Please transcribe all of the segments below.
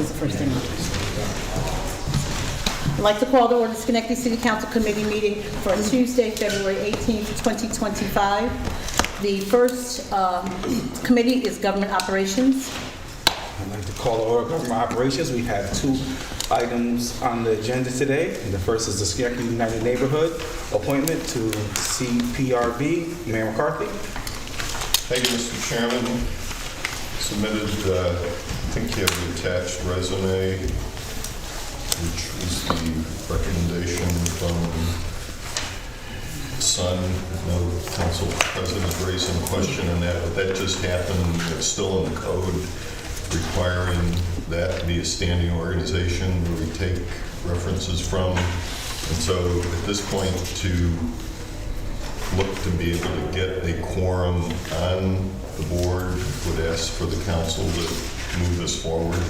is the first thing. I'd like to call to order the Schenectady City Council Committee meeting for Tuesday, February 18th, 2025. The first committee is Government Operations. I'd like to call to order government operations. We have two items on the agenda today. The first is the Schenectady United Neighborhood appointment to CPRB. Mayor McCarthy. Thank you, Mr. Chairman. Submitted, I think you have the attached resume, which was the recommendation from Sun. No council president raising a question on that, but that just happened. It's still in the code requiring that to be a standing organization where we take references from. And so at this point, to look to be able to get a quorum on the board, would ask for the council to move this forward.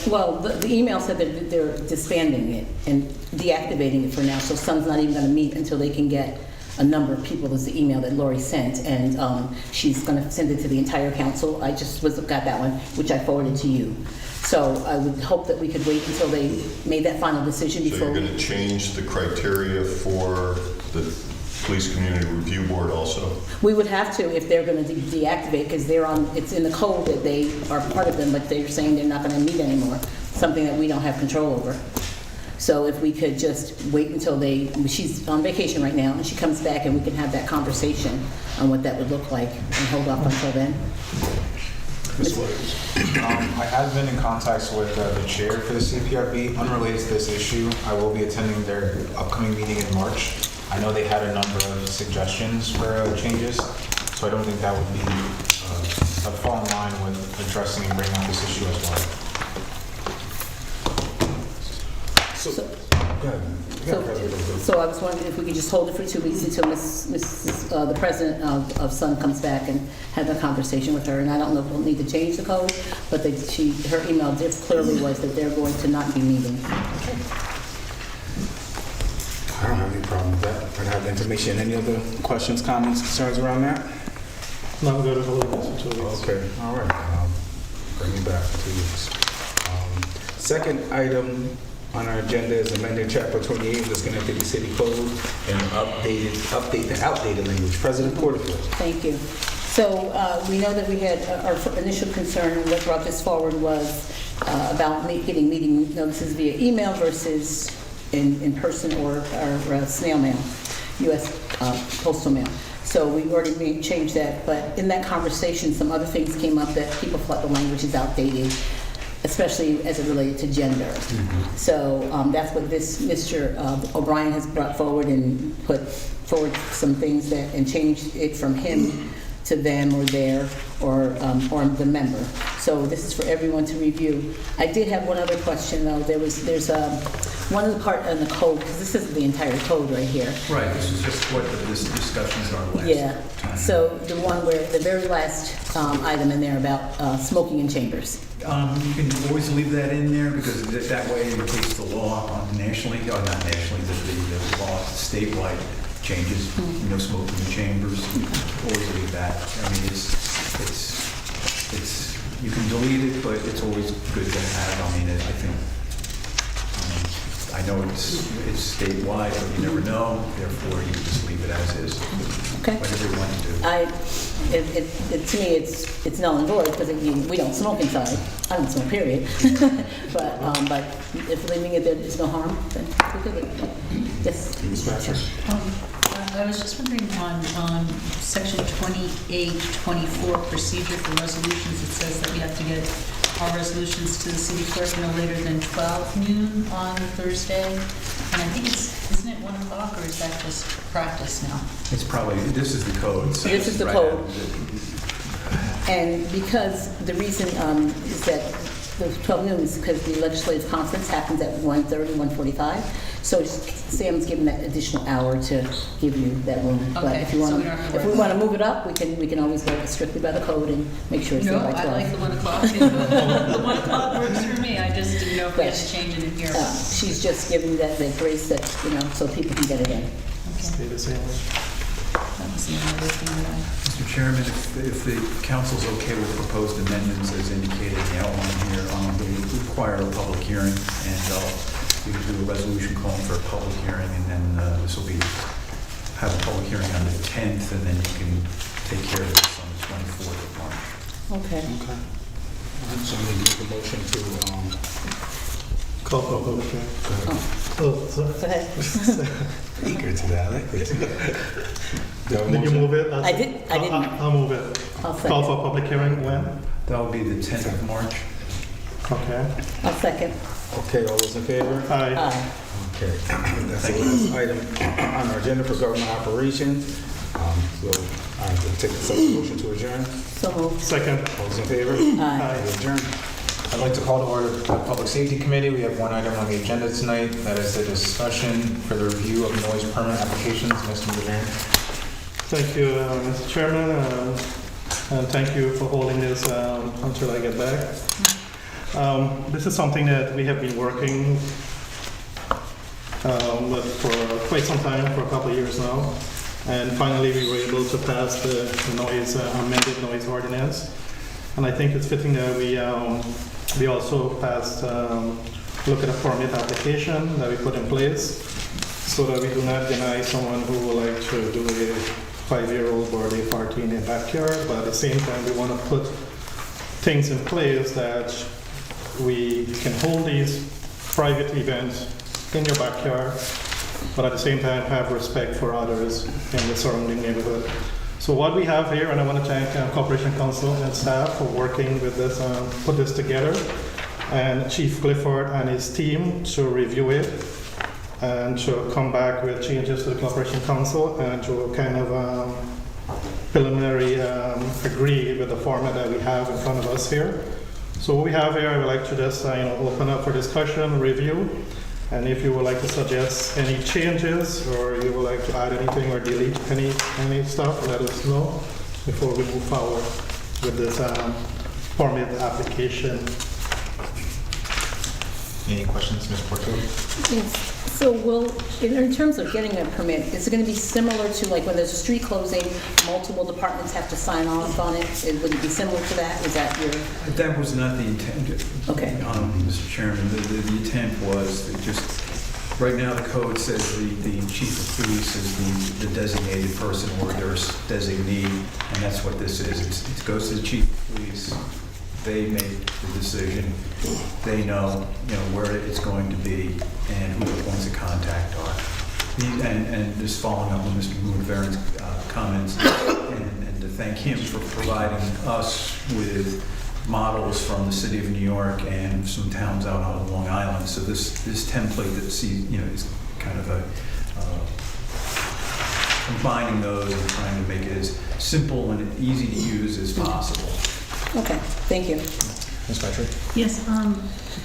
Well, the email said that they're disbanding it and deactivating it for now, so Sun's not even going to meet until they can get a number of people. Is the email that Lori sent, and she's going to send it to the entire council. I just got that one, which I forwarded to you. So I would hope that we could wait until they made that final decision before. So you're going to change the criteria for the Police Community Review Board also? We would have to if they're going to deactivate, because they're on. It's in the code that they are part of them, but they're saying they're not going to meet anymore. Something that we don't have control over. So if we could just wait until she's on vacation right now, and she comes back, and we can have that conversation on what that would look like, and hold off until then. I have been in contact with the chair for the CPRB. Unrelated to this issue, I will be attending their upcoming meeting in March. I know they had a number of suggestions for changes, so I don't think that would be fall in line with addressing and bringing up this issue as well. So I was wondering if we could just hold it for 2 weeks until the president of Sun comes back and have a conversation with her. And I don't know if we'll need to change the code, but her email clearly was that they're going to not be meeting. I don't have any problem with that. I have information. Any other questions, comments, concerns around that? No, we'll go to the limits in 2 weeks. Okay, all right. Bring it back to 2 weeks. Second item on our agenda is amending Chapter 28 of the Schenectady City Code and update the outdated language. President Porterfield. Thank you. So we know that we had our initial concern, and what brought this forward was about getting meeting notices via email versus in person or snail mail, U.S. postal mail. So we already changed that, but in that conversation, some other things came up that people thought the language is outdated, especially as it related to gender. Mm-hmm. So that's what this Mr. O'Brien has brought forward and put forward some things that and changed it from him to them or their or the member. So this is for everyone to review. I did have one other question though. There's one of the part in the code, because this isn't the entire code right here. Right, this is just what this discussions are last time. So the one where the very last item in there about smoking in chambers. You can always leave that in there because that way, in case the law nationally, or not nationally, the law statewide changes, no smoking in chambers. Always leave that. I mean, it's you can delete it, but it's always good to have. I mean, I think. I know it's statewide, but you never know. Therefore, you just leave it as is. Okay. Whatever you want to do. To me, it's null and void because we don't smoke inside. I don't smoke, period. but if leaving it there is no harm, then we're good. Yes. I was just wondering on section 2824 procedure for resolutions, it says that we have to get our resolutions to the city clerk no later than 12 noon on Thursday. And I think isn't it 1 o'clock or is that just practice now? It's probably, this is the code. So this is the code. And because the reason is that the 12 noon is because the legislative conference happens at 1:30, 1:45. So Sam's given that additional hour to give you that room. Okay, But if we want to move it up, we can always go strictly by the code and make sure it's no, by 12. I like the 1 o'clock. The 1 o'clock works for me. I just didn't know if we had to change it in here. She's just giving that grace that so people can get it in. Okay. Stay the same way. That was the only other thing that Mr. Chairman, if the council's okay with proposed amendments as indicated in the outline here, they require a public hearing, and we can do a resolution calling for a public hearing, and then this will have a public hearing on the 10th, and then you can take care of this on the 24th of March. Okay. Okay. Somebody make a motion to, Call for a public hearing. Oh, sorry. go ahead. eager to that, I like this. Did you move it? I didn't. I'll move it. I'll Call second. for a public hearing when? That will be the 10th of March. Okay. I'll second. Okay, all those in favor? Aye. Aye. Okay, that's the last item on our agenda for government operations. So I will take a motion to adjourn. So moved. Second. All those in favor? Aye. We adjourn. I'd like to call to order the Public Safety Committee. We have one item on the agenda tonight, that is the discussion for the review of noise permit applications. Mr. Levine. Thank you, Mr. Chairman, and thank you for holding this until I get back. This is something that we have been working with for quite some time, for a couple of years now. And finally, we were able to pass the noise, amended noise ordinance. And I think it's fitting that we also passed, look at a permit application that we put in place so that we do not deny someone who would like to do a 5-year-old birthday party in their backyard, but at the same time, we want to put things in place that we can hold these private events in your backyard, but at the same time have respect for others in the surrounding neighborhood. So what we have here, and I want to thank Corporation Council and staff for working with this, put this together, and Chief Clifford and his team to review it and to come back with changes to the Corporation Council and to kind of preliminary agree with the format that we have in front of us here. So what we have here, I would like to just open up for discussion, review, and if you would like to suggest any changes or you would like to add anything or delete any stuff, let us know before we move forward with this permit application. Any questions, Ms. Porto? Yes. So in terms of getting a permit, is it going to be similar to like when there's a street closing, multiple departments have to sign off on it? Would it be similar to that? Is that your? That was not the intent. Okay. Mr. Chairman, the intent was that just, right now the code says the chief of police is the designated person or their designee, and that's what this is. It goes to the chief of police. They make the decision. They know, where it's going to be and who the points of contact are. And just following up on Mr. Moonveren's comments, and to thank him for providing us with models from the city of New York and some towns out on Long Island. So this template that is kind of combining those and trying to make it as simple and easy to use as possible. Okay, thank you. Ms. Patrick? Yes,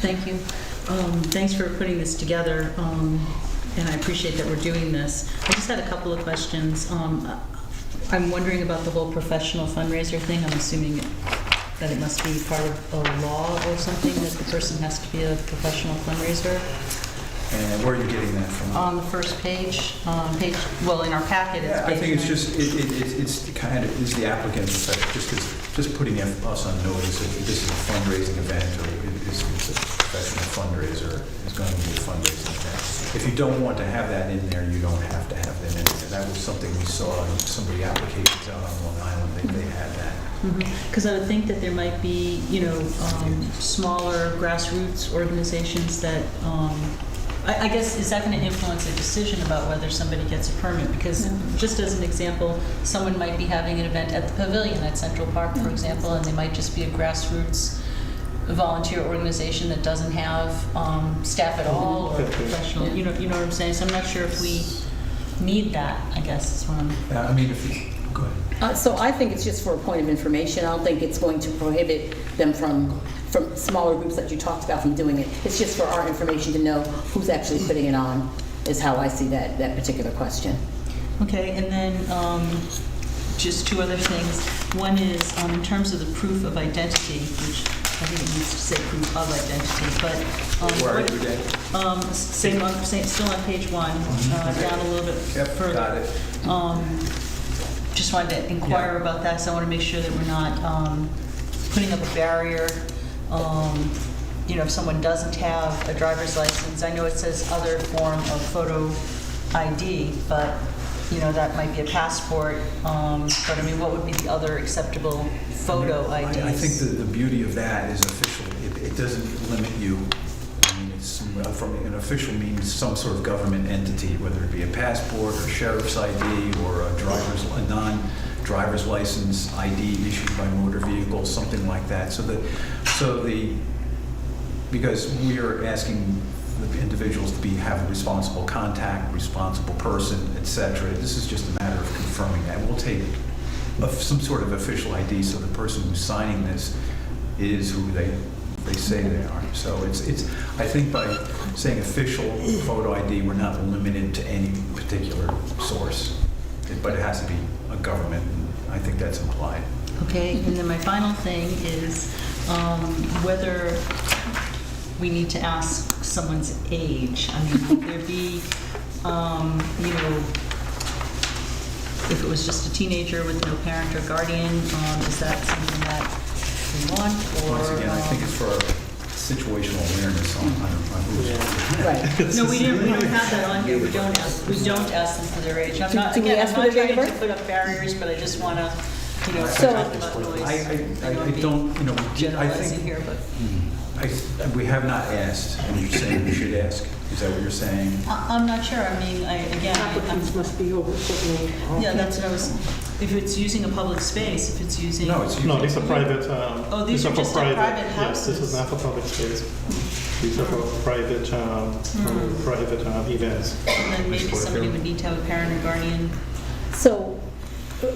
thank you. Thanks for putting this together, and I appreciate that we're doing this. I just had a couple of questions. I'm wondering about the whole professional fundraiser thing. I'm assuming that it must be part of a law or something, that the person has to be a professional fundraiser. And where are you getting that from? On the first page, well, in our packet, it's Yeah, I think it's page just, it's kind of, is the applicant's effect, just putting us on notice that this is a fundraising event, or it's a professional fundraiser, is going to be a fundraising event. If you don't want to have that in there, you don't have to have that in there. That was something we saw in some of the applications out on Long Island, they had that. Because I would think that there might be, smaller grassroots organizations that, I guess, is that going to influence a decision about whether somebody gets a permit? Because just as an example, someone might be having an event at the Pavilion at Central Park, for example, and they might just be a grassroots volunteer organization that doesn't have staff at all or professional, you know what I'm saying? So I'm not sure if we need that, I guess is what I'm... I mean, if you, go ahead. So I think it's just for a point of information. I don't think it's going to prohibit them from smaller groups that you talked about from doing it. It's just for our information to know who's actually putting it on, is how I see that particular question. Okay, and then just two other things. One is in terms of the proof of identity, which I think it needs to say proof of identity, but Where are you again? still on page 1, down a little bit Yep, further. got it. just wanted to inquire about that, so I want to make sure that we're not putting up a barrier. You know, if someone doesn't have a driver's license, I know it says other form of photo ID, but, you know, that might be a passport. But I mean, what would be the other acceptable photo IDs? I think that the beauty of that is official. It doesn't limit you. I mean, it's from an official means some sort of government entity, whether it be a passport or sheriff's ID or a non-driver's license ID issued by motor vehicles, something like that. Because we are asking the individuals to have a responsible contact, responsible person, etc. This is just a matter of confirming that. We'll take some sort of official ID so the person who's signing this is who they say they are. So I think by saying official photo ID, we're not limited to any particular source, but it has to be a government. I think that's implied. Okay, and then my final thing is whether we need to ask someone's age. I mean, would there be, you know, if it was just a teenager with no parent or guardian, is that something that we want? Or Once again, I think it's for situational awareness on who's. Right. No, we don't have that on here. We don't ask them for their age. I'm not, Do we again, ask I'm for not their date trying of to birth? put up barriers, but I just want to, you know, So- talk about noise. I don't, you know, I Generalizing think, here, but we have not asked, and you're saying we should ask. Is that what you're saying? I'm not sure. I mean, Applicants must be over a certain age. yeah, that's what I was, if it's using a public space, if it's using. No, it's No, these are private. Oh, these are are for just private Yes, this is houses. not for public space. These are for private, private events. And then maybe somebody would need to have a parent or guardian. So,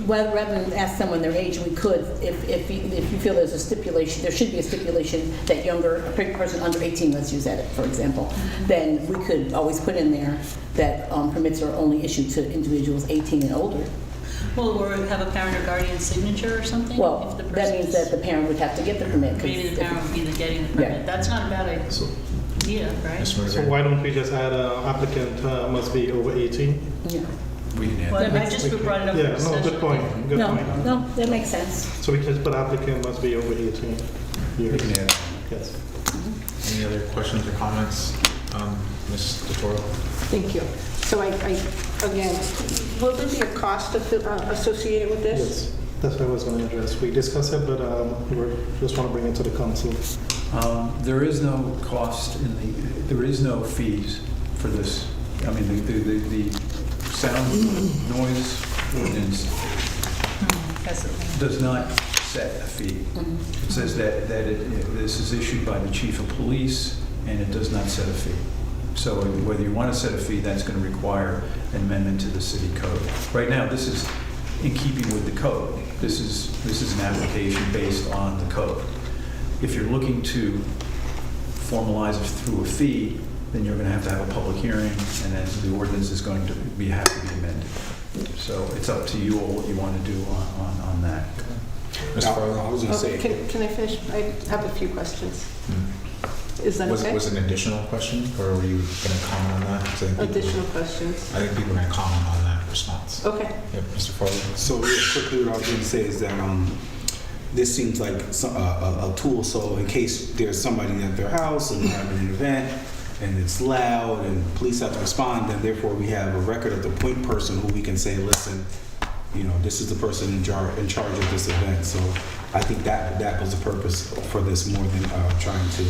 rather than ask someone their age, we could, if you feel there's a stipulation, there should be a stipulation that a person under 18, let's use that, for example, then we could always put in there that permits are only issued to individuals 18 and older. Well, or have a parent or guardian signature or something? Well, if the that means person's- that the parent would have to get the permit. 'cause Maybe the if- parent would be the getting the Yeah. permit. That's not a bad idea, right? So why don't we just add applicant must be over 18? Yeah. We can add Well, that. I just brought it up. Yeah, for no, discussion. good point, good No, point. no, that makes sense. So we can just put applicant must be over 18 We years. can add. Yes. Any other questions or comments, Ms. DeToro? Thank you. So again, will there be a cost associated with this? Yes, that's what I was going to address. We discussed it, but we just want to bring it to the council. There is no cost there is no fees for this. I mean, the sound noise ordinance That's the thing. does not set a fee. It says that this is issued by the chief of police, and it does not set a fee. So whether you want to set a fee, that's going to require an amendment to the city code. Right now, this is in keeping with the code. This is an application based on the code. If you're looking to formalize it through a fee, then you're going to have a public hearing, and then the ordinance is going to have to be amended. So it's up to you all what you want to do on that. I was going to say, Can I finish? I have a few questions. Is that okay? Was it an additional question, or were you going to comment on that? 'Cause I think people- Additional questions. I think people are going to comment on that response. Okay. Yep, Mr. Farley. so real quickly, what I was going to say is that this seems like a tool. So in case there's somebody at their house and they're having an event and it's loud and police have to respond, then therefore we have a record of the point person who we can say, listen, you know, this is the person in charge of this event. So I think that was the purpose for this more than trying to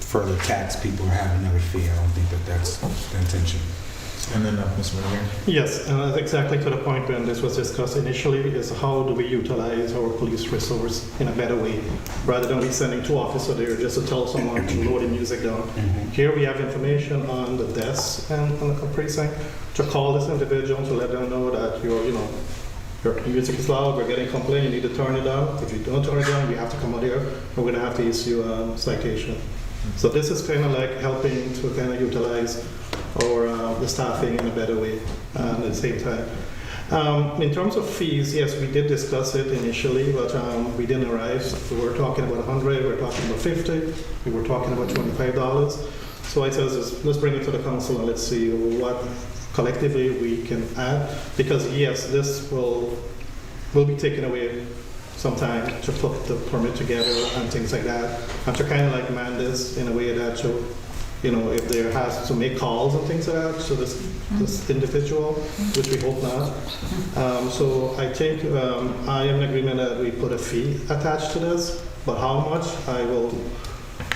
further tax people or have another fee. I don't think that's the intention. And then Ms. Wintergreen. Yes, and that's exactly to the point when this was discussed initially, is how do we utilize our police resource in a better way, rather than we sending two officers there just to tell someone to lower the music down. Here we have information on the desk and on the precinct to call this individual to let them know that your music is loud, we're getting complaint, you need to turn it down. If you don't turn it down, you have to come out here, we're going to have to issue a citation. So this is kind of like helping to kind of utilize the staffing in a better way at the same time. In terms of fees, yes, we did discuss it initially, but we didn't arrive. So we were talking about 100, we were talking about 50, we were talking about $25. So I said, let's bring it to the council and let's see what collectively we can add, because yes, this will be taken away sometime to put the permit together and things like that, and to kind of like man this in a way that to, you know, if there has to make calls and things like that, so this individual, which we hope not. So I think I am in agreement that we put a fee attached to this, but how much, I will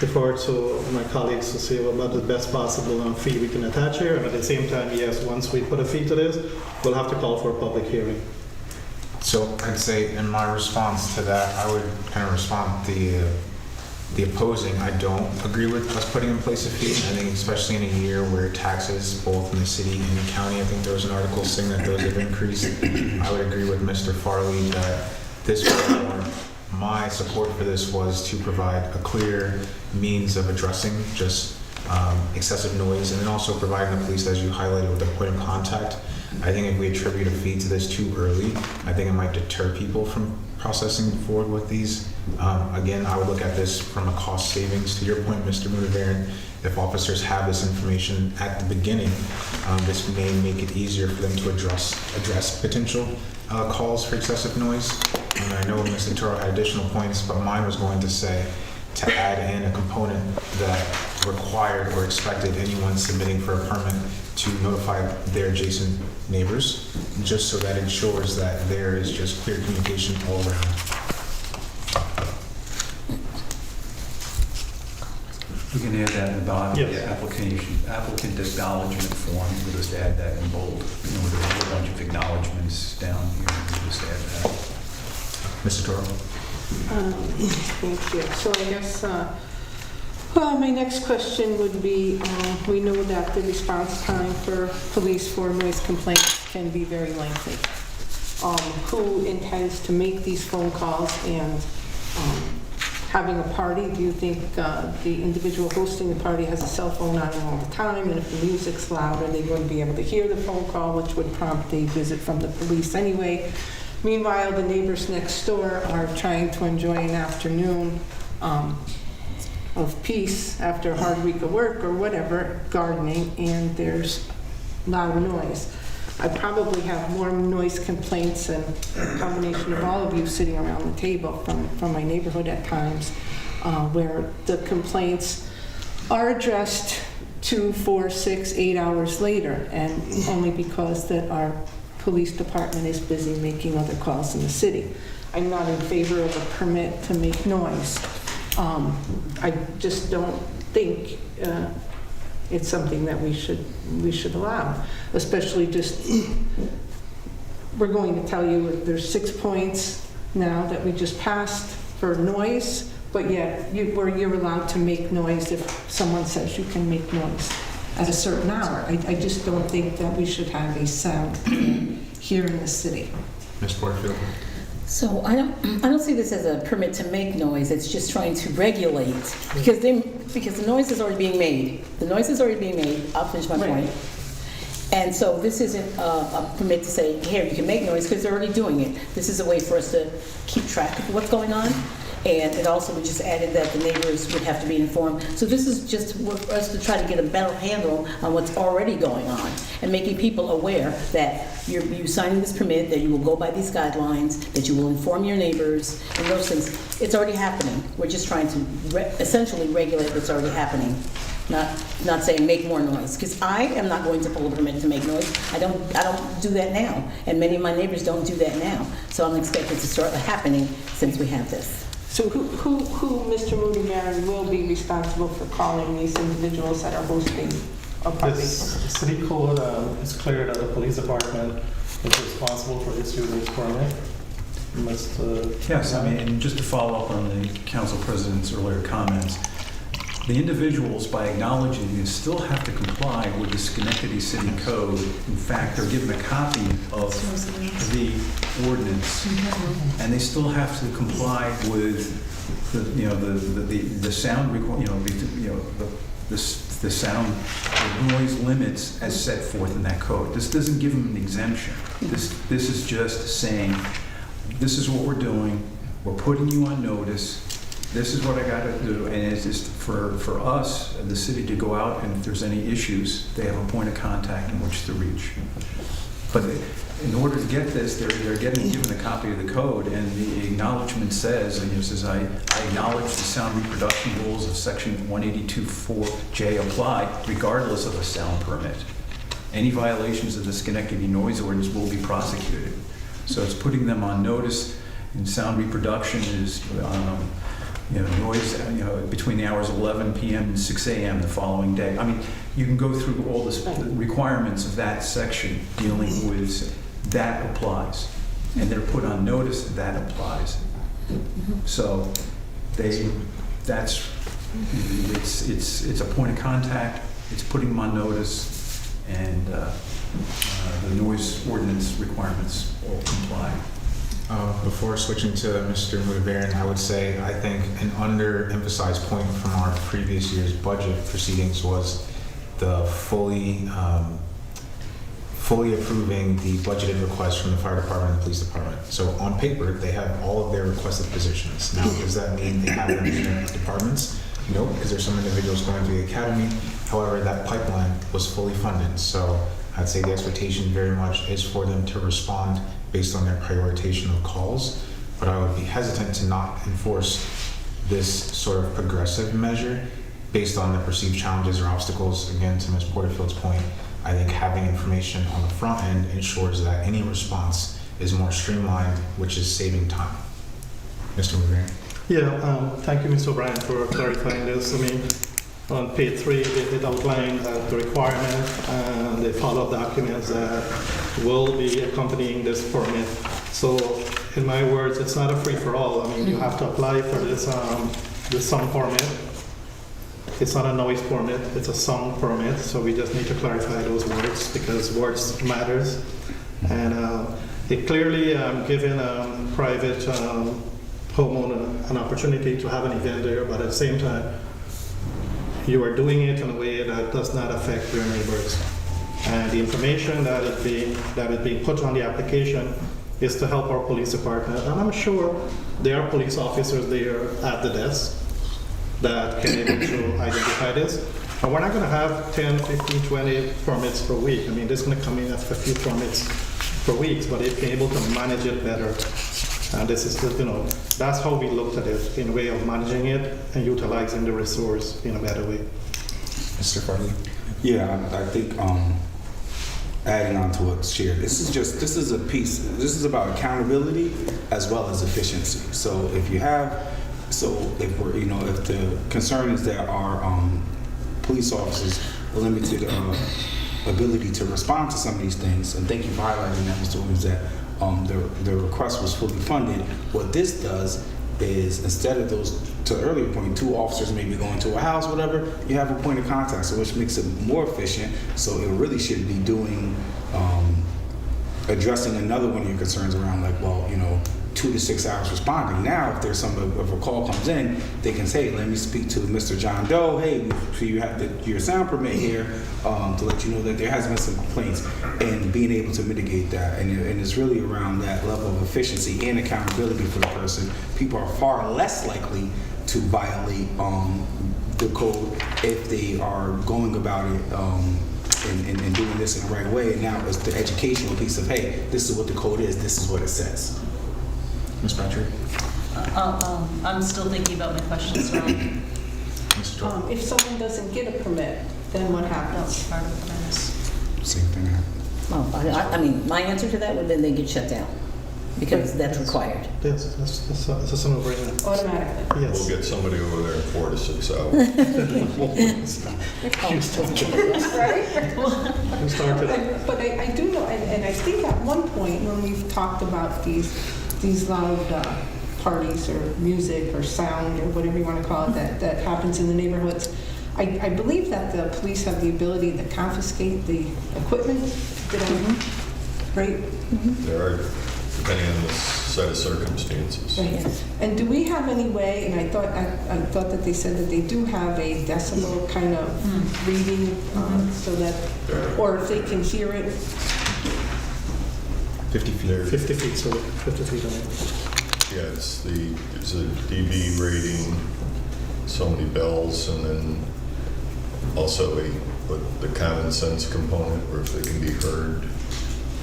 defer to my colleagues to see what the best possible fee we can attach here. And at the same time, yes, once we put a fee to this, we'll have to call for a public hearing. So I'd say in my response to that, I would kind of respond the opposing. I don't agree with us putting in place a fee. I think especially in a year where taxes, both in the city and the county, I think there was an article saying that those have increased. I would agree with Mr. Farley that this was my support for this was to provide a clear means of addressing just excessive noise, and then also providing the police, as you highlighted, with a point of contact. I think if we attribute a fee to this too early, I think it might deter people from processing forward with these. Again, I would look at this from a cost savings. To your point, Mr. Mudavarian, if officers have this information at the beginning, this may make it easier for them to address potential calls for excessive noise. And I know Mr. Toro had additional points, but mine was going to say to add in a component that required or expected anyone submitting for a permit to notify their adjacent neighbors, just so that ensures that there is just clear communication all around. We can add that in the bottom of the Yes. applicant acknowledgement form. We'll just add that in bold. You know, with a whole bunch of acknowledgements down here. We'll just add that. Mr. Toro? Thank you. So I guess, my next question would be, we know that the response time for police for noise complaints can be very lengthy. Who intends to make these phone calls and having a party? Do you think the individual hosting the party has a cell phone on them all the time? And if the music's loud, are they going to be able to hear the phone call, which would prompt a visit from the police anyway? Meanwhile, the neighbors next door are trying to enjoy an afternoon of peace after a hard week of work or whatever, gardening, and there's loud noise. I probably have more noise complaints and a combination of all of you sitting around the table from my neighborhood at times, where the complaints are addressed 2, 4, 6, 8 hours later, and only because that our police department is busy making other calls in the city. I'm not in favor of a permit to make noise. I just don't think it's something that we should allow, especially just, we're going to tell you there's 6 points now that we just passed for noise, but yet you're allowed to make noise if someone says you can make noise at a certain hour. I just don't think that we should have a sound here in the city. Ms. Porterfield? So I don't see this as a permit to make noise. It's just trying to regulate, because the noise is already being made. The noise is already being made. I'll finish my point. And so this isn't a permit to say, here, you can make noise, because they're already doing it. This is a way for us to keep track of what's going on. And it also, we just added that the neighbors would have to be informed. So this is just for us to try to get a better handle on what's already going on and making people aware that you're signing this permit, that you will go by these guidelines, that you will inform your neighbors, and those things. It's already happening. We're just trying to essentially regulate what's already happening, not saying make more noise. Because I am not going to pull a permit to make noise. I don't do that now, and many of my neighbors don't do that now. So I'm expecting to start happening since we have this. So who Mr. Mudavarian, will be responsible for calling these individuals that are hosting a party? This city code is clear that the police department is responsible for issuing this permit. Yes, I mean, and just to follow up on the council president's earlier comments, the individuals, by acknowledging this, still have to comply with the Schenectady City Code. In fact, they're given a copy of the ordinance, and they still have to comply with the sound, the sound, the noise limits as set forth in that code. This doesn't give them an exemption. This is just saying, this is what we're doing. We're putting you on notice. this is what I got to do, and it's just for us, the city, to go out, and if there's any issues, they have a point of contact in which to reach. But in order to get this, they're getting given a copy of the code, and the acknowledgement says, and it says, I acknowledge the sound reproduction rules of section 182.4J apply regardless of a sound permit. Any violations of the Schenectady noise ordinance will be prosecuted. So it's putting them on notice, and sound reproduction is, noise, between the hours of 11 p.m. and 6 a.m. the following day. I mean, you can go through all the requirements of that section dealing with that applies, and they're put on notice that applies. So it's a point of contact. It's putting them on notice, and the noise ordinance requirements all comply. Before switching to Mr. Mudavarian, I would say I think an underemphasized point from our previous year's budget proceedings was the fully approving the budgeted requests from the fire department and the police department. So on paper, they have all of their requested positions. Now, does that mean they have them in their departments? No, because there's some individuals going to the academy. However, that pipeline was fully funded. So I'd say the expectation very much is for them to respond based on their prioritization of calls. But I would be hesitant to not enforce this sort of progressive measure based on the perceived challenges or obstacles. Again, to Ms. Porterfield's point, I think having information on the front end ensures that any response is more streamlined, which is saving time. Mr. Mudavarian. Yeah, thank you, Mr. O'Brien, for clarifying this. I mean, on page 3, it outlined the requirement and the follow-up documents that will be accompanying this permit. So, in my words, it's not a free-for-all. I mean, you have to apply for this sound permit. It's not a noise permit, it's a sound permit. So we just need to clarify those words because words matters. And it clearly given private homeowner an opportunity to have an event there, but at the same time, you are doing it in a way that does not affect your neighbors. And the information that is being put on the application is to help our police department. And I'm sure there are police officers there at the desk that can able to identify this. And we're not going to have 10, 15, 20 permits per week. I mean, this is going to come in at a few permits per week, but if you're able to manage it better. And this is, that's how we looked at it, in a way of managing it and utilizing the resource in a better way. Mr. Farley. Yeah, I think adding on to what's shared, this is a piece, this is about accountability as well as efficiency. So if the concern is that our police officers limited ability to respond to some of these things, and thank you for highlighting that, Mr. Williams, that the request was fully funded. What this does is, instead of those, to the earlier point, 2 officers maybe going to a house, whatever, you have a point of contact, so which makes it more efficient. So it really should be doing, addressing another one of your concerns around, like, 2 to 6 hours responding. Now, if there's if a call comes in, they can say, let me speak to Mr. John Doe. Hey, you have your sound permit here to let you know that there has been some complaints, and being able to mitigate that. And it's really around that level of efficiency and accountability for the person. People are far less likely to violate the code if they are going about it and doing this in the right way. And now it's the educational piece of, hey, this is what the code is, this is what it says. Ms. Patrick. I'm still thinking about my questions, so Mr. Joel. If someone doesn't get a permit, then what happens? that's part of the premise. Same thing happens. Well, I mean, my answer to that would be they get shut down because that's required. Yes, that's a no-brainer. Automatically. Yes. We'll get somebody over there in 4 to 6 hours. Right? You started. But I do know, and I think at one point when we've talked about these loud parties or music or sound or whatever you want to call it that happens in the neighborhoods, I believe that the police have the ability to confiscate the equipment. Right? There are, depending on the set of circumstances. Right. And do we have any way, and I thought that they said that they do have a decibel kind of reading so that, or if they can hear it. 50 feet. 50 feet, so 50 feet away. Yeah, there's a dB rating, so many bells, and then also the common sense component where if they can be heard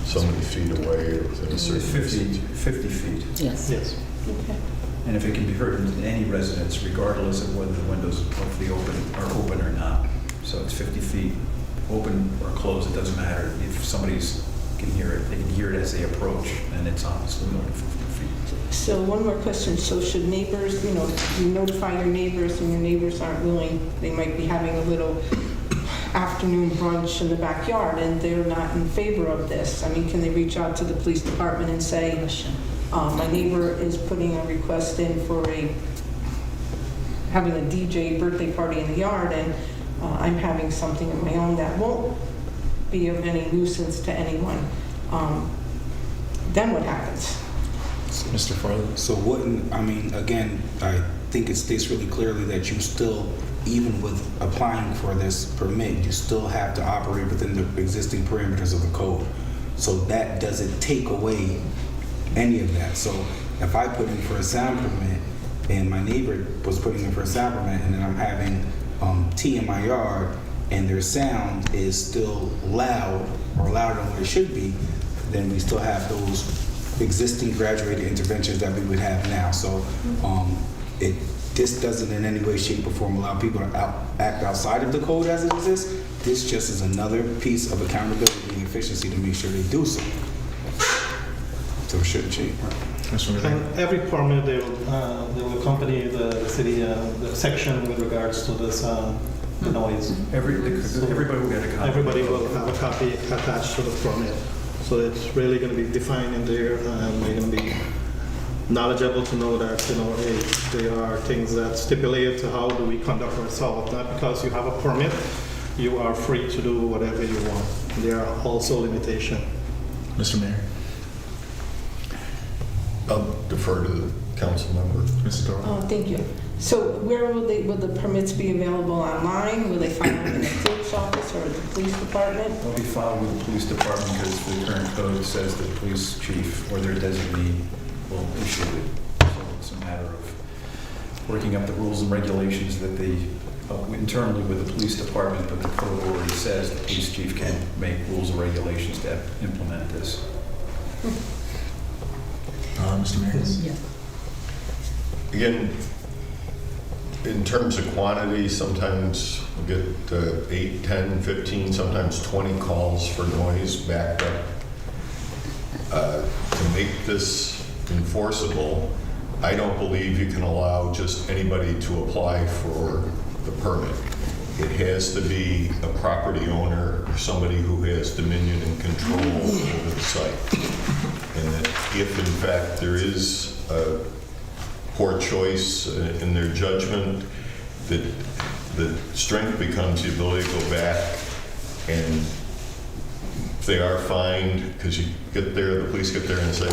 so many feet away or within a certain 50 feet. Yes. Yes. Okay. And if it can be heard in any residence, regardless of whether the windows are open or not. So it's 50 feet, open or closed, it doesn't matter. If somebody's can hear it, they can hear it as they approach, and it's obviously more than 50 feet. So one more question. So should neighbors, you notify your neighbors, and your neighbors aren't willing, they might be having a little afternoon brunch in the backyard, and they're not in favor of this. I mean, can they reach out to the police department and say, my neighbor is putting a request in for having a DJ birthday party in the yard, and I'm having something of my own that won't be of any nuisance to anyone. Then what happens? Mr. Farley? So wouldn't, I mean, again, I think it states really clearly that you still, even with applying for this permit, you still have to operate within the existing parameters of the code. So that doesn't take away any of that. So if I put in for a sound permit and my neighbor was putting in for a sound permit and then I'm having tea in my yard and their sound is still loud or louder than what it should be, then we still have those existing graduated interventions that we would have now. So this doesn't in any way, shape, or form allow people to act outside of the code as it exists. This just is another piece of accountability and efficiency to make sure they do so. So it shouldn't change. And every permit, they will accompany the city, the section with regards to this, the noise. Everybody will get a copy. Everybody will have a copy attached to the permit. So it's really going to be defined in there, and we're going to be knowledgeable to know that, there are things that stipulate to how do we conduct ourselves. Not because you have a permit, you are free to do whatever you want. There are also limitations. Mr. Mayor? I'll defer to the council member. Mrs. Doran? Thank you. So where will the permits be available online? Will they file them in the clerk's office or at the police department? They'll be filed with the police department because the current code says that the police chief or their designee will issue it. So it's a matter of working up the rules and regulations that internally with the police department, but the code already says the police chief can make rules and regulations to implement this. Mr. Mayor? Yeah. Again, in terms of quantity, sometimes we'll get 8, 10, 15, sometimes 20 calls for noise backed up. To make this enforceable, I don't believe you can allow just anybody to apply for the permit. It has to be a property owner or somebody who has dominion and control over the site. And that if in fact there is a poor choice in their judgment, that the strength becomes the ability to go back, and if they are fined, because you get there, the police get there and say,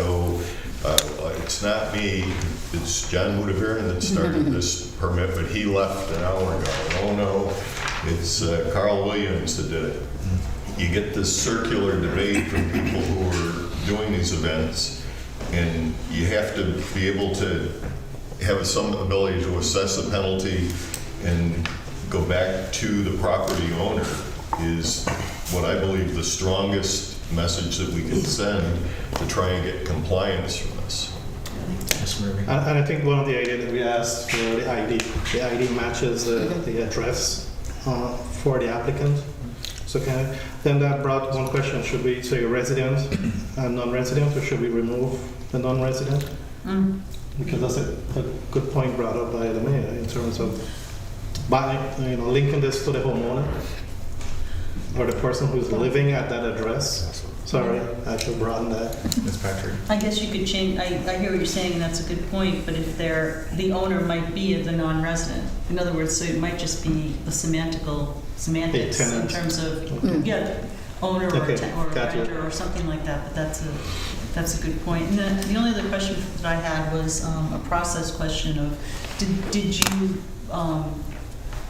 it's not me, it's John Mudaviran that started this permit, but he left an hour ago. Oh no, it's Carl Williams that did it. You get this circular debate from people who are doing these events, and you have to be able to have some ability to assess the penalty and go back to the property owner is what I believe the strongest message that we can send to try and get compliance from this. And I think one of the ideas that we asked for the ID matches the address for the applicant. So then that brought one question: should we say resident and non-resident, or should we remove the non-resident? Because that's a good point brought up by the mayor in terms of linking this to the homeowner or the person who's living at that address. Sorry, I should broaden that. Ms. Patrick? I guess you could change, I hear what you're saying, and that's a good point, but if the owner might be the non-resident. In other words, so it might just be the semantics in terms of, owner or renter or something like that, but that's a good point. And the only other question that I had was a process question of, did you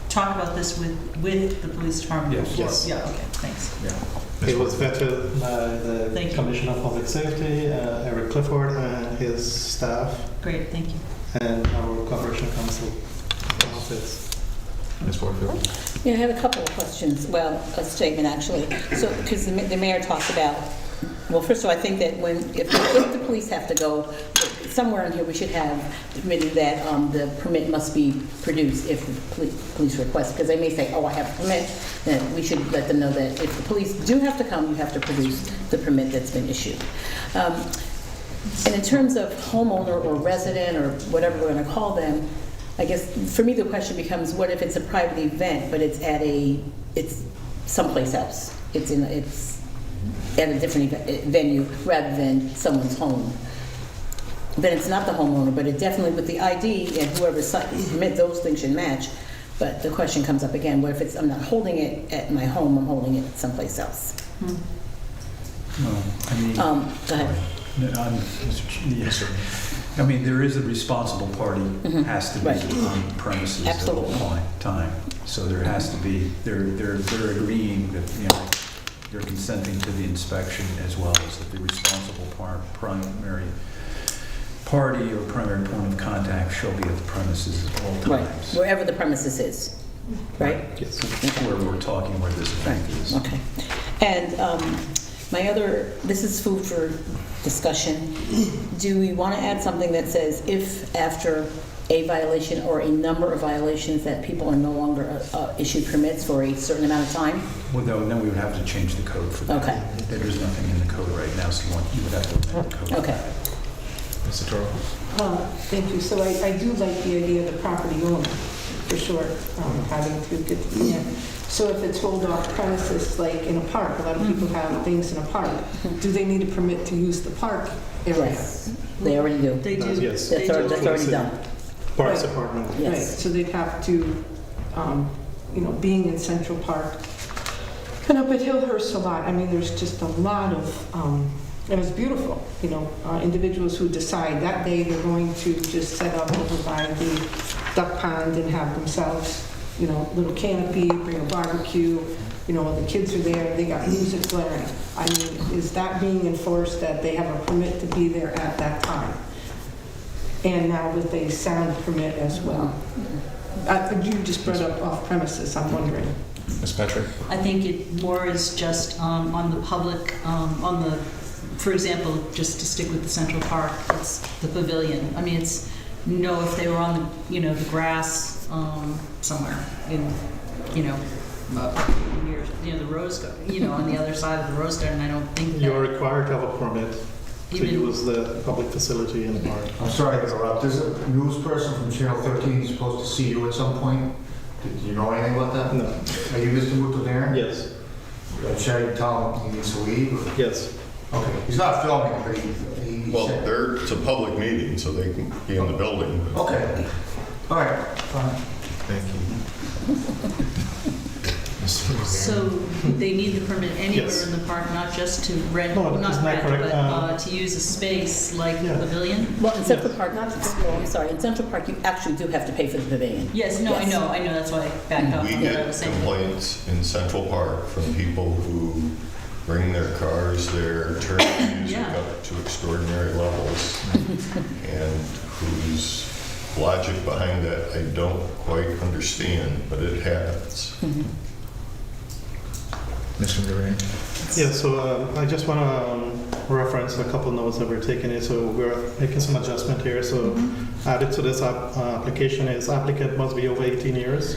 talk about this with the police department Yes. before? Yes. Yeah, okay, thanks. Yeah. It was vetted by the Thank you. Commissioner of Public Safety, Eric Clifford, and his staff, Great, thank you. and our Corporation Council office. Ms. Porterfield? Yeah, I had a couple of questions, well, a statement actually. So, because the mayor talked about, well, first of all, I think that if the police have to go, somewhere in here, we should have admitted that the permit must be produced if the police request, because they may say, oh, I have a permit, then we should let them know that if the police do have to come, you have to produce the permit that's been issued. And in terms of homeowner or resident or whatever we're going to call them, I guess for me the question becomes, what if it's a private event, but it's someplace else? It's at a different venue rather than someone's home. Then it's not the homeowner, but it definitely, with the ID and whoever submit, those things should match. But the question comes up again, what if I'm not holding it at my home, I'm holding it someplace else? No, I mean. Go ahead. Yes, sir. I mean, there is a responsible party, has to be Right. on premises at Absolutely. all time. So there has to be, they're agreeing that, you know, they're consenting to the inspection as well as that the responsible primary party or primary point of contact shall be at the premises at all Right, times. wherever the premises is, right? Yes. Where we're talking where this event is. Okay. And this is food for discussion. Do we want to add something that says if after a violation or a number of violations that people are no longer issued permits for a certain amount of time? Well, then we would have to change the code for that. Okay. There's nothing in the code right now, so you would have to amend the code. Okay. Mr. Toro? Thank you. So I do like the idea of the property owner, for sure, having to get the permit. So if it's hold off premises, like in a park, a lot of people have things in a park, do they need a permit to use the park area? Yes, they already do. They do. Yes. They That's do. already done. Parks Right. Department. Right, Yes. so they'd have to, being in Central Park, and up at Hillhurst a lot, I mean, there's just a lot of, it was beautiful, individuals who decide that day they're going to just set up over by the duck pond and have themselves, little canopy, bring a barbecue, the kids are there, they got music blaring. I mean, is that being enforced that they have a permit to be there at that time? And now with a sound permit as well. You just brought up off premises, I'm wondering. Ms. Patrick? I think it more is just on the public, for example, just to stick with the Central Park, it's the pavilion. I mean, it's, if they were on the, the grass somewhere in, near, the rose garden, on the other side of the rose garden, I don't think that. You're required to have a permit to Even- use the public facility in the park. I'm sorry to interrupt. There's a news person from Channel 13 who's supposed to see you at some point. Do you know anything about that? No. Are you Mr. Mutodarin? Yes. Should I tell him he needs to leave? Or? Yes. Okay. He's not filming, but he Well, said. it's a public meeting, so they can be in the building. Okay. All right. Fine. Thank you. So they need the permit anywhere Yes. in the park, not just to rent, No, not that's not rent, correct. but to use a space like the Yeah. pavilion? Well, in Central Park, I'm sorry, in Central Park, you actually do have to pay for the pavilion. Yes, no, Yes. I know, that's why I backed off We on what I get was saying. complaints in Central Park from people who bring their cars there, turn the music Yeah. up to extraordinary levels, and whose logic behind that I don't quite understand, but it happens. Mr. Duran? Yeah, so I just want to reference a couple notes that we're taking here. So we're making some adjustment here. So added to this application is applicant must be over 18 years.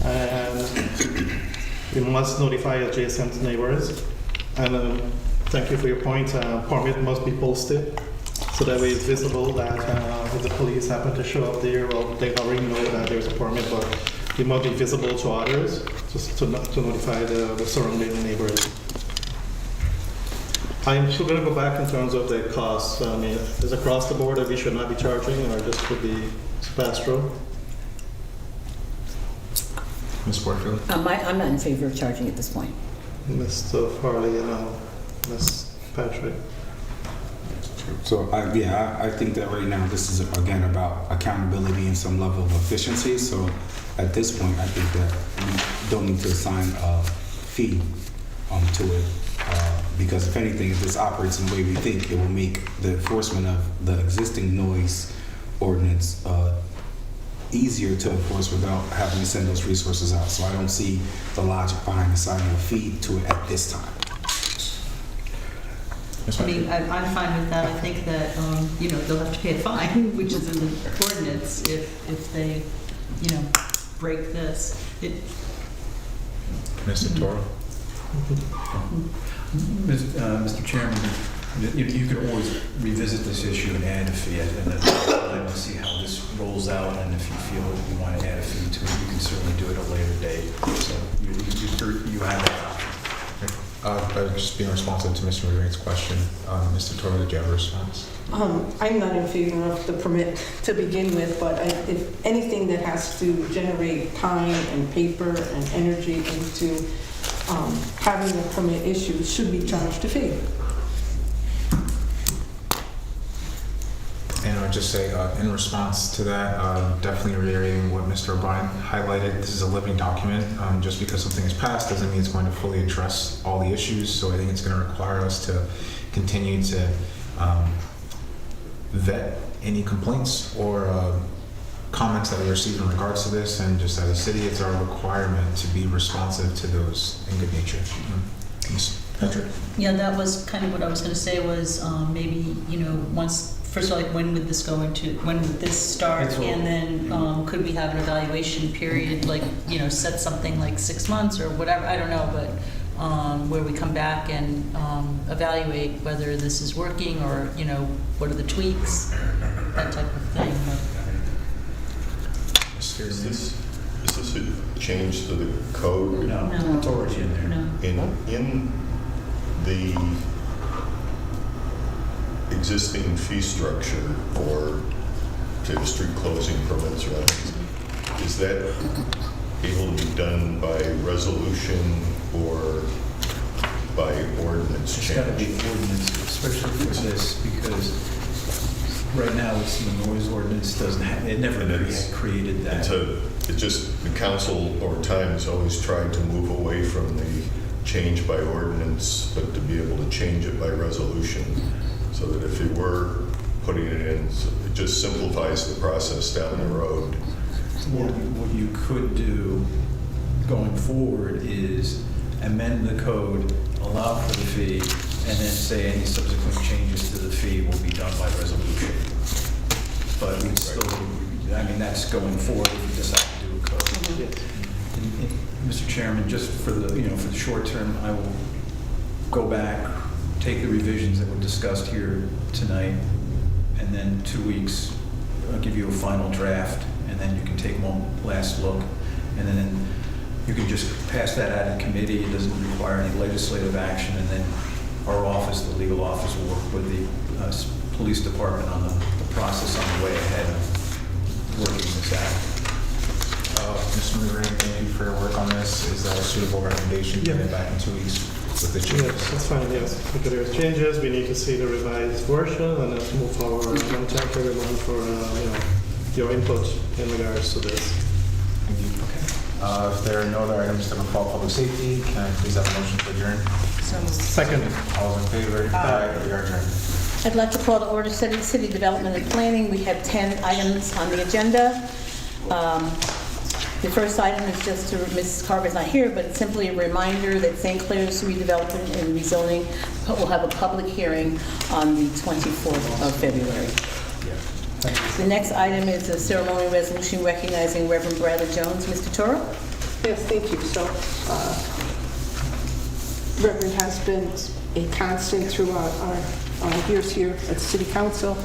And we must notify adjacent neighbors. And thank you for your point. Permit must be posted. So that way it's visible that if the police happen to show up there, well, they already know that there's a permit, but it must be visible to others, just to notify the surrounding neighbors. I'm still going to go back in terms of the costs. I mean, is across the board that we should not be charging, or just for the pass through? Ms. Porterfield? I'm not in favor of charging at this point. Mr. Farley and Ms. Patrick. So, I think that right now this is, again, about accountability and some level of efficiency. So at this point, I think that we don't need to assign a fee to it, because if anything, if this operates in the way we think, it will make the enforcement of the existing noise ordinance easier to enforce without having to send those resources out. So I don't see the logic behind assigning a fee to it at this time. I mean, I'm fine with that. I think that, you know, they'll have to pay a fine, which is in the ordinance, if they, you know, break this. Mr. Toro? Mr. Chairman, you could always revisit this issue and add a fee and then to see how this rolls out, and if you feel that you want to add a fee to it, you can certainly do it at a later date. So you have that option. Just being responsive to Mr. Marine's question, Mr. Toro, did you have a response? I'm not in favor of the permit to begin with, but if anything that has to generate time and paper and energy into having a permit issued should be charged a fee. And I would just say, in response to that, definitely reiterating what Mr. O'Brien highlighted, this is a living document. Just because something is passed doesn't mean it's going to fully address all the issues. So I think it's going to require us to continue to vet any complaints or comments that we receive in regards to this. And just as a city, it's our requirement to be responsive to those in good nature. Ms. Patrick? Yeah, that was kind of what I was going to say was maybe, you know, once, first of all, like when would this start? And then could we have an evaluation period, like, you know, set something like 6 months or whatever, I don't know, but where we come back and evaluate whether this is working or, you know, what are the tweaks, that type of thing. Is this a change to the code? No, No. it's already in there. No. In the existing fee structure for, say, the street closing permits, right? Is that able to be done by resolution or by ordinance It's got to be change? ordinance, especially for this, because right now it's the noise ordinance doesn't have, it never created that. It just, the council over time has always tried to move away from the change by ordinance, but to be able to change it by resolution. So that if you were putting it in, it just simplifies the process down the road. What you could do going forward is amend the code, allow for the fee, and then say any subsequent changes to the fee will be done by resolution. But we still, I mean, that's going forward if you decide to do a code. And, Mr. Chairman, just for the, for the short term, I will go back, take the revisions that were discussed here tonight, and then 2 weeks, I'll give you a final draft, and then you can take one last look, and then you can just pass that out in committee. It doesn't require any legislative action, and then our office, the legal office, will work with the police department on the process on the way ahead of working this out. Mr. Marine, thank you for your work on this. Is that a suitable recommendation? Get it back in 2 weeks with the changes? Yes, that's fine, yes. If there's changes, we need to see the revised version and let's move forward. And thank everyone for, your input in regards to this. Thank you. Okay. If there are no other items to call public safety, can I please have a motion to adjourn? Second. All those in favor? Aye. We are adjourned. I'd like to call to order City Development and Planning. We have 10 items on the agenda. The first item is just to, Mrs. Carver's not here, but it's simply a reminder that St. Clair's redevelopment and rezoning will have a public hearing on the 24th of February. The next item is a ceremonial resolution recognizing Reverend Bradley Jones. Mr. Toro? Yes, thank you. So, Reverend has been a constant throughout our years here at City Council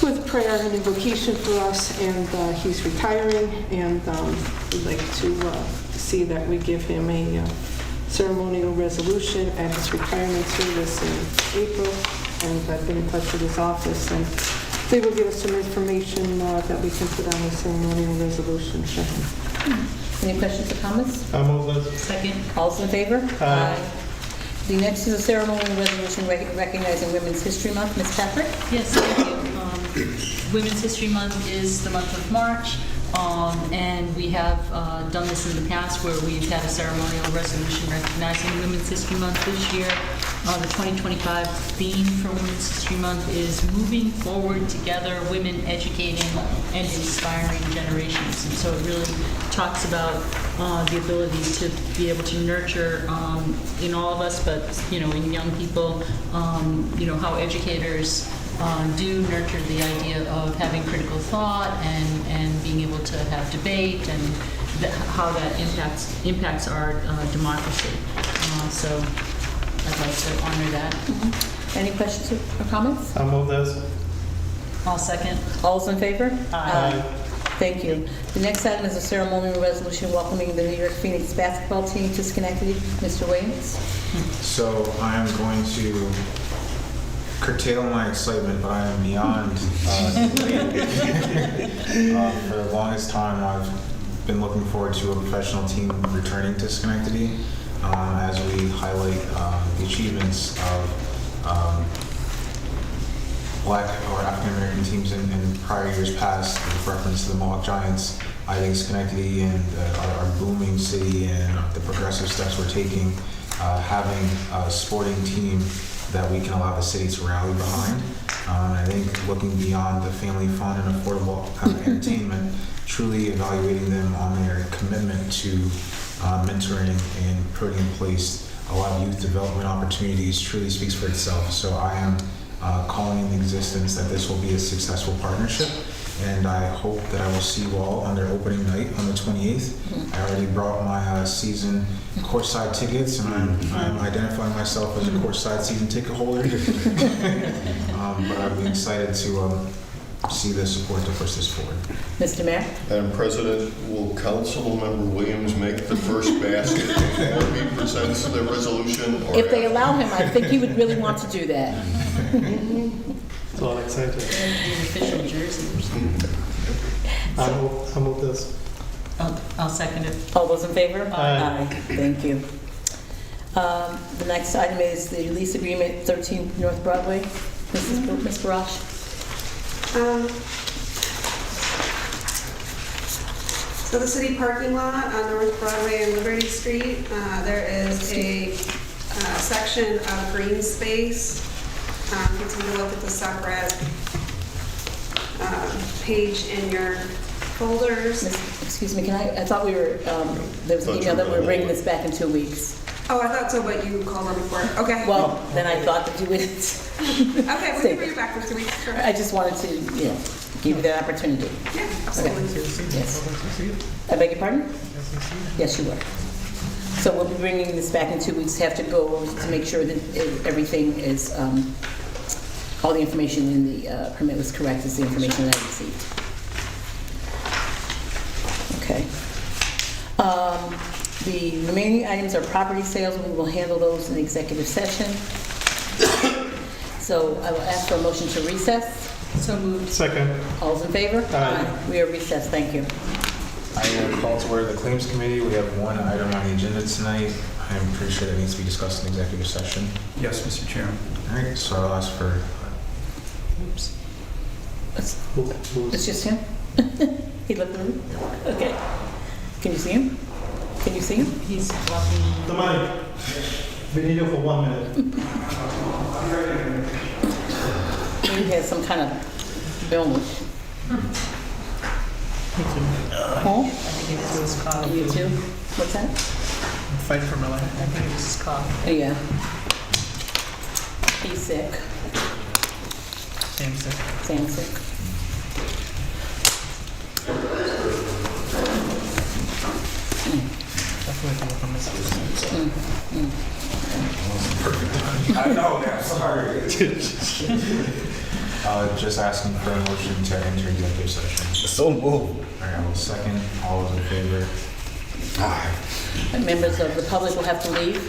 with prayer and invocation for us, and he's retiring, and we'd like to see that we give him a ceremonial resolution at his retirement service in April, and I've been in touch with his office, and they will give us some information that we can put on the ceremonial resolution for him. Any questions or comments? I'll move that. Second. All's in favor? Aye. The next is a ceremonial resolution recognizing Women's History Month. Ms. Patrick? Yes, thank you. Women's History Month is the month of March. And we have done this in the past where we've had a ceremonial resolution recognizing Women's History Month this year. The 2025 theme for Women's History Month is Moving Forward Together, Women Educating and Inspiring Generations. And so it really talks about the ability to be able to nurture in all of us, but, in young people, how educators do nurture the idea of having critical thought and being able to have debate and how that impacts our democracy. So I'd like to honor that. Any questions or comments? I'll move this. I'll second. All's in favor? Aye. Thank you. The next item is a ceremonial resolution welcoming the New York Phoenix basketball team to Schenectady. Mr. Williams? So I am going to curtail my excitement, but I am beyond elated. For the longest time, I've been looking forward to a professional team returning to Schenectady as we highlight the achievements of Black or African American teams in prior years past. With reference to the Mohawk Giants, I think Schenectady and our booming city and the progressive steps we're taking, having a sporting team that we can allow the city to rally behind. I think looking beyond the family fun and affordable entertainment, truly evaluating them on their commitment to mentoring and putting in place a lot of youth development opportunities truly speaks for itself. So I am calling into existence that this will be a successful partnership, and I hope that I will see you all on their opening night on the 28th. I already brought my season courtside tickets, and I'm identifying myself as a courtside season ticket holder. But I'd be excited to see the support to push this forward. Mr. Mayor? Madam President, will Councilmember Williams make the first basket before he presents the resolution? Or If they allow him, I think he would really want to do that. It's all excited. The official jersey. I'll move this. I'll second it. All those in favor? Aye. Thank you. The next item is the lease agreement, 13 North Broadway. Ms. Barash? So the city parking lot on North Broadway and Liberty Street, there is a section of green space. You can take a look at the separate page in your folders. Excuse me, I thought we were, there was an email that we were bringing this back in 2 weeks. Oh, I thought so, but you called them before. Okay. Well, then I thought that you would. Okay, we can bring it back for 2 weeks. Sure. I just wanted to, give you that opportunity. Yeah, absolutely. Yes. I beg your pardon? Yes, you were. So we'll be bringing this back in 2 weeks. Have to go over to make sure that everything is, all the information in the permit was correct is the information that I received. Okay. The remaining items are property sales. We will handle those in the executive session. So I will ask for a motion to recess. So moved. Second. All's in favor? Aye. We are recessed. Thank you. I will call to order the Claims Committee. We have one item on the agenda tonight. I'm pretty sure that needs to be discussed in executive session. Yes, Mr. Chairman. All right, so I'll ask for, Oops. It's just him? He left the room? Okay. Can you see him? Can you see him? He's walking. The money. We need you for 1 minute. He has some kind of illness. Huh? I think it was his cough. You too? What's that? Fight for my life. I think it was his cough. Yeah. He's sick. Same second. Sam's sick. I know that, sorry. just asking for a motion to enter executive session. So move. All right, I will second. All those in favor? Members of the public will have to leave.